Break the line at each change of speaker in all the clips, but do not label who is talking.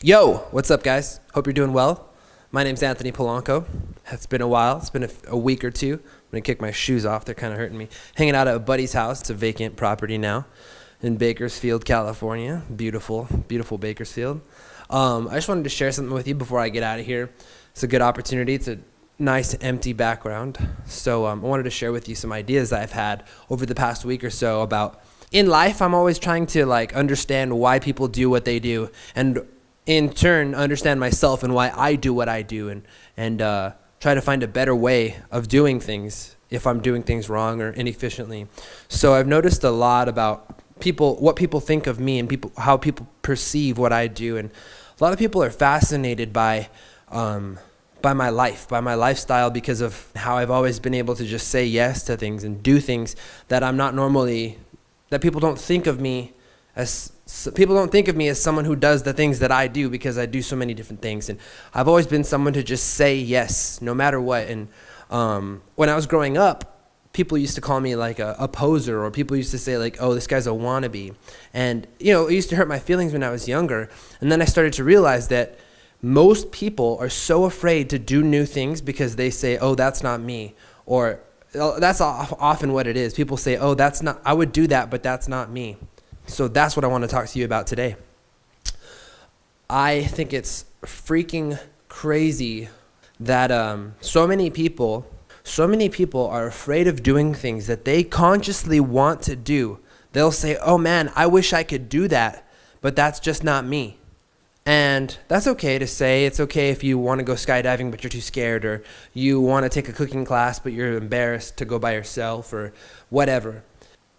Yo, what's up, guys? Hope you're doing well. My name's Anthony Polanco. It's been a while. It's been a week or two. I'm going to kick my shoes off. They're kind of hurting me. Hanging out at a buddy's house. It's a vacant property now in Bakersfield, California. Beautiful, beautiful Bakersfield. I just wanted to share something with you before I get out of here. It's a good opportunity. It's a nice empty background. So I wanted to share with you some ideas that I've had over the past week or so about in life. I'm always trying to understand why people do what they do, and in turn understand myself and why I do what I do, and try to find a better way of doing things if I'm doing things wrong or inefficiently. So I've noticed a lot about people, what people think of me, and how people perceive what I do. And a lot of people are fascinated by my life, by my lifestyle, because of how I've always been able to just say yes to things and do things that I'm not normally, that people don't think of me as someone who does the things that I do, because I do so many different things. And I've always been someone to just say yes no matter what. And when I was growing up, people used to call me like a poser, or people used to say like, oh, this guy's a wannabe. And it used to hurt my feelings when I was younger. And then I started to realize that most people are so afraid to do new things because they say, oh, that's not me. Or that's often what it is. People say, oh, I would do that, but that's not me. So that's what I want to talk to you about today. I think it's freaking crazy that so many people are afraid of doing things that they consciously want to do. They'll say, oh man, I wish I could do that, but that's just not me. And that's okay to say. It's okay if you want to go skydiving but you're too scared, or you want to take a cooking class but you're embarrassed to go by yourself, or whatever.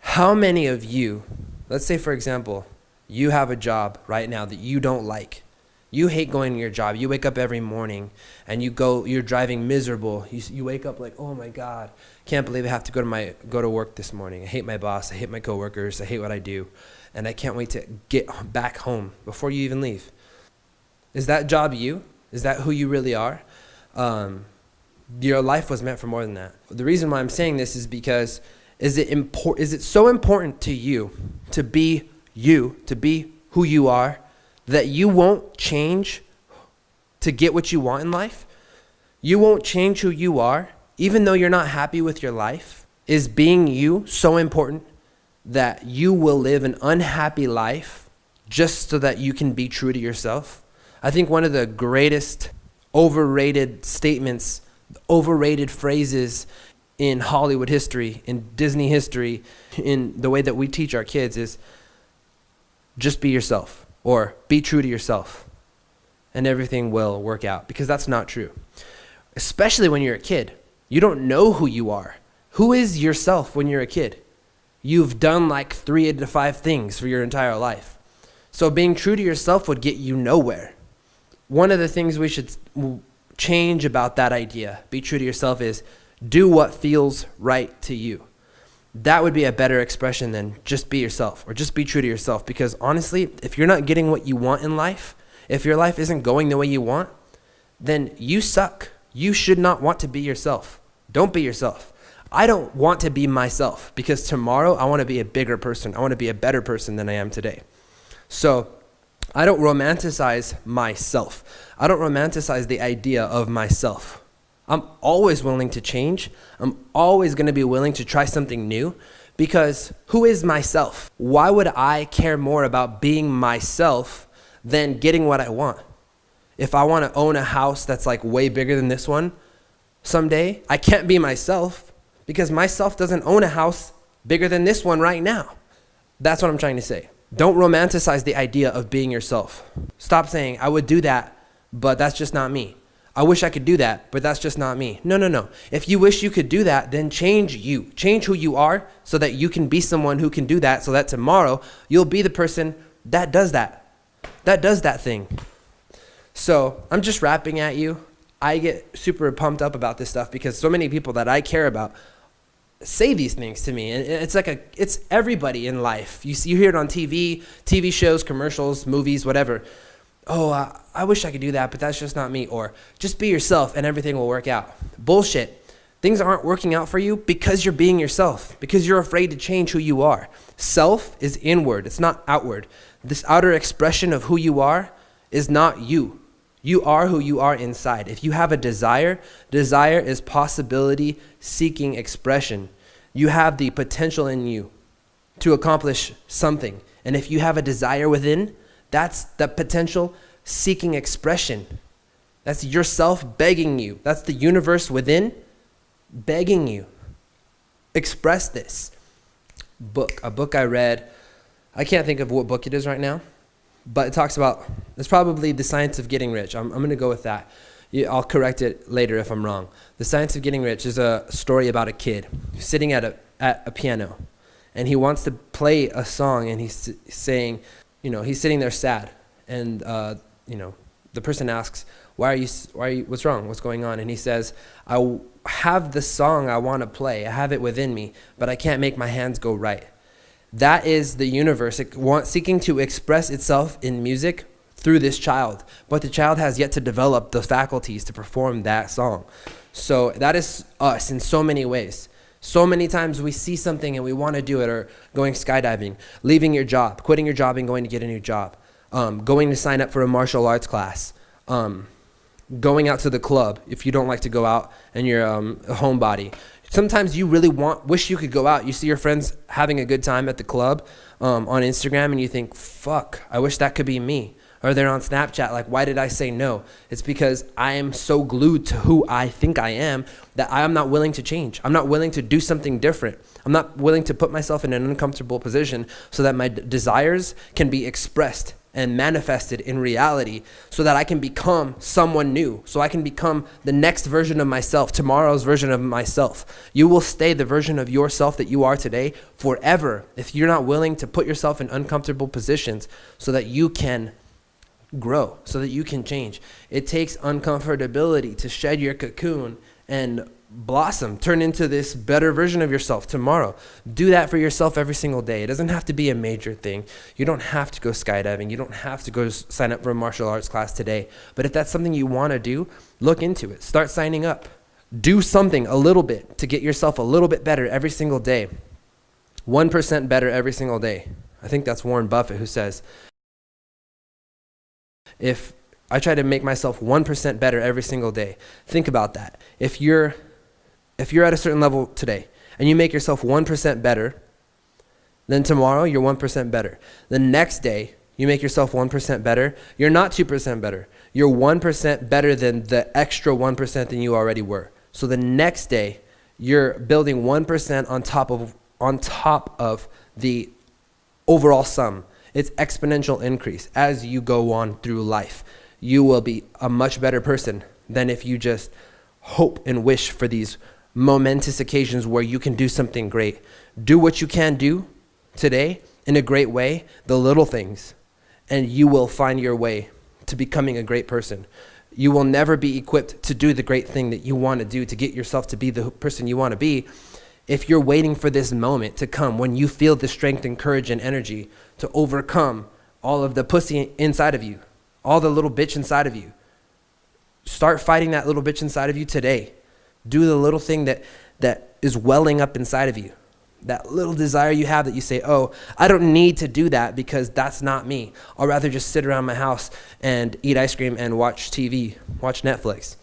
How many of you, let's say for example, you have a job right now that you don't like. You hate going to your job. You wake up every morning and you're driving miserable. You wake up like, oh my God, can't believe I have to go to work this morning. I hate my boss. I hate my coworkers. I hate what I do. And I can't wait to get back home before you even leave. Is that job you? Is that who you really are? Your life was meant for more than that. The reason why I'm saying this is because is it so important to you to be who you are, that you won't change to get what you want in life? You won't change who you are, even though you're not happy with your life? Is being you so important that you will live an unhappy life just so that you can be true to yourself? I think one of the greatest overrated statements, overrated phrases in Hollywood history, in Disney history, in the way that we teach our kids is just be yourself, or be true to yourself, and everything will work out. Because that's not true. Especially when you're a kid. You don't know who you are. Who is yourself when you're a kid? You've done like 3 to 5 things for your entire life. So being true to yourself would get you nowhere. One of the things we should change about that idea, be true to yourself, is do what feels right to you. That would be a better expression than just be yourself, or just be true to yourself. Because honestly, if you're not getting what you want in life, if your life isn't going the way you want, then you suck. You should not want to be yourself. Don't be yourself. I don't want to be myself, because tomorrow I want to be a bigger person. I want to be a better person than I am today. So I don't romanticize myself. I don't romanticize the idea of myself. I'm always willing to change. I'm always going to be willing to try something new, because who is myself? Why would I care more about being myself than getting what I want? If I want to own a house that's like way bigger than this one someday, I can't be myself, because myself doesn't own a house bigger than this one right now. That's what I'm trying to say. Don't romanticize the idea of being yourself. Stop saying, I would do that, but that's just not me. I wish I could do that, but that's just not me. No. If you wish you could do that, then change you. Change who you are so that you can be someone who can do that, so that tomorrow you'll be the person that does that. That does that thing. So I'm just rapping at you. I get super pumped up about this stuff because so many people that I care about say these things to me, and it's everybody in life. You hear it on TV shows, commercials, movies, whatever. Oh, I wish I could do that, but that's just not me. Or just be yourself and everything will work out. Bullshit. Things aren't working out for you because you're being yourself, because you're afraid to change who you are. Self is inward. It's not outward. This outer expression of who you are is not you. You are who you are inside. If you have a desire, desire is possibility seeking expression. You have the potential in you to accomplish something. And if you have a desire within, that's the potential seeking expression. That's yourself begging you. That's the universe within begging you. Express this. A book I read, I can't think of what book it is right now, but it talks about, it's probably The Science of Getting Rich. I'm going to go with that. I'll correct it later if I'm wrong. The Science of Getting Rich is a story about a kid sitting at a piano, and he wants to play a song, and he's saying, he's sitting there sad, and the person asks, why are you, what's wrong? What's going on? And he says, I have the song I want to play. I have it within me, but I can't make my hands go right. That is the universe seeking to express itself in music through this child. But the child has yet to develop the faculties to perform that song. So that is us in so many ways. So many times we see something and we want to do it, or going skydiving, leaving your job, quitting your job and going to get a new job, going to sign up for a martial arts class, going out to the club if you don't like to go out and you're a homebody. Sometimes you really wish you could go out. You see your friends having a good time at the club on Instagram, and you think, fuck, I wish that could be me. Or they're on Snapchat, like, why did I say no? It's because I am so glued to who I think I am that I am not willing to change. I'm not willing to do something different. I'm not willing to put myself in an uncomfortable position so that my desires can be expressed and manifested in reality, so that I can become someone new, so I can become the next version of myself, tomorrow's version of myself. You will stay the version of yourself that you are today forever if you're not willing to put yourself in uncomfortable positions so that you can grow, so that you can change. It takes uncomfortability to shed your cocoon and blossom, turn into this better version of yourself tomorrow. Do that for yourself every single day. It doesn't have to be a major thing. You don't have to go skydiving. You don't have to go sign up for a martial arts class today. But if that's something you want to do, look into it. Start signing up. Do something a little bit to get yourself a little bit better every single day. 1% better every single day. I think that's Warren Buffett who says, if I try to make myself 1% better every single day, think about that. If you're at a certain level today and you make yourself 1% better, then tomorrow you're 1% better. The next day you make yourself 1% better, you're not 2% better. You're 1% better than the extra 1% than you already were. So the next day you're building 1% on top of the overall sum. It's exponential increase as you go on through life. You will be a much better person than if you just hope and wish for these momentous occasions where you can do something great. Do what you can do today in a great way, the little things, and you will find your way to becoming a great person. You will never be equipped to do the great thing that you want to do, to get yourself to be the person you want to be, if you're waiting for this moment to come when you feel the strength and courage and energy to overcome all of the pussy inside of you, all the little bitch inside of you. Start fighting that little bitch inside of you today. Do the little thing that is welling up inside of you. That little desire you have that you say, oh, I don't need to do that because that's not me. I'll rather just sit around my house and eat ice cream and watch TV, watch Netflix.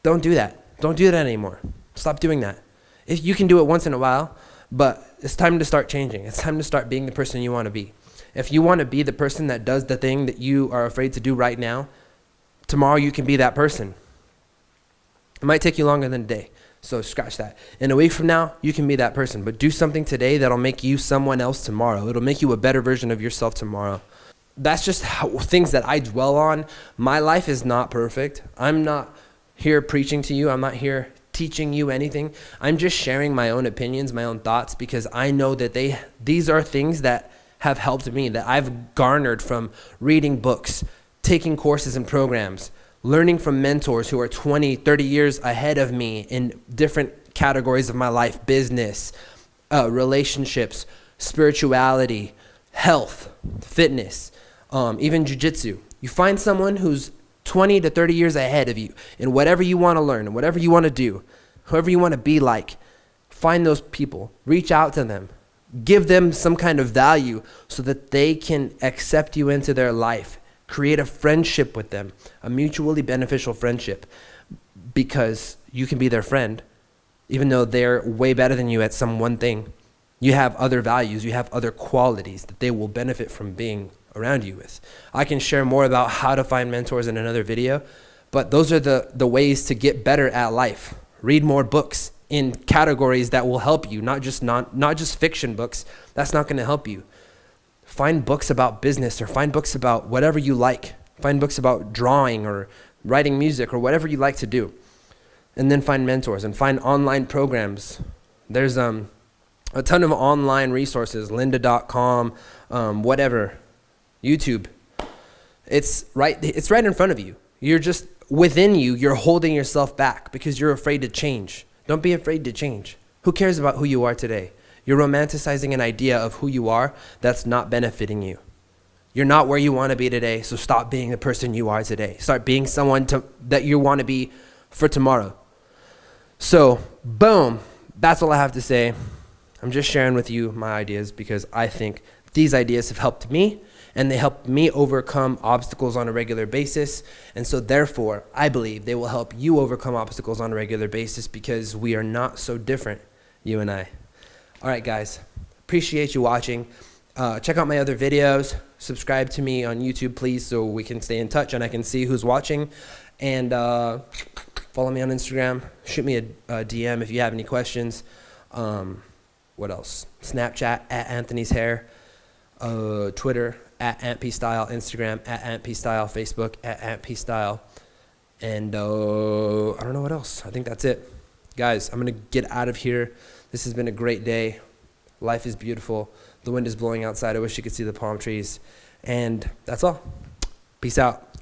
Don't do that. Don't do that anymore. Stop doing that. If you can do it once in a while, but it's time to start changing. It's time to start being the person you want to be. If you want to be the person that does the thing that you are afraid to do right now, tomorrow you can be that person. It might take you longer than a day, so scratch that. In a week from now, you can be that person, but do something today that'll make you someone else tomorrow. It'll make you a better version of yourself tomorrow. That's just things that I dwell on. My life is not perfect. I'm not here preaching to you. I'm not here teaching you anything. I'm just sharing my own opinions, my own thoughts, because I know that these are things that have helped me, that I've garnered from reading books, taking courses and programs, learning from mentors who are 20, 30 years ahead of me in different categories of my life: business, relationships, spirituality, health, fitness, even jiu-jitsu. You find someone who's 20 to 30 years ahead of you in whatever you want to learn, whatever you want to do, whoever you want to be like. Find those people, reach out to them, give them some kind of value so that they can accept you into their life, Create a friendship with them, a mutually beneficial friendship, because you can be their friend. Even though they're way better than you at some one thing, you have other values, you have other qualities that they will benefit from being around you with. I can share more about how to find mentors in another video, but those are the ways to get better at life. Read more books in categories that will help you, not just fiction books. That's not going to help you. Find books about business, or find books about whatever you like. Find books about drawing or writing music or whatever you like to do. And then find mentors and find online programs. There's a ton of online resources, lynda.com, whatever, YouTube. It's right in front of you. You're just within you, you're holding yourself back because you're afraid to change. Don't be afraid to change. Who cares about who you are today? You're romanticizing an idea of who you are that's not benefiting you. You're not where you want to be today, so stop being the person you are today. Start being someone that you want to be for tomorrow. So, boom, that's all I have to say. I'm just sharing with you my ideas because I think these ideas have helped me, and they help me overcome obstacles on a regular basis. And so therefore, I believe they will help you overcome obstacles on a regular basis because we are not so different, you and I. All right, guys, appreciate you watching. Check out my other videos. Subscribe to me on YouTube, please, so we can stay in touch and I can see who's watching. And follow me on Instagram. Shoot me a DM if you have any questions. What else? Snapchat @Anthony'sHair. Twitter @AntPStyle, Instagram @AntPStyle, Facebook @AntPStyle, and I don't know what else. I think that's it. Guys, I'm going to get out of here. This has been a great day. Life is beautiful. The wind is blowing outside. I wish you could see the palm trees. And that's all. Peace out.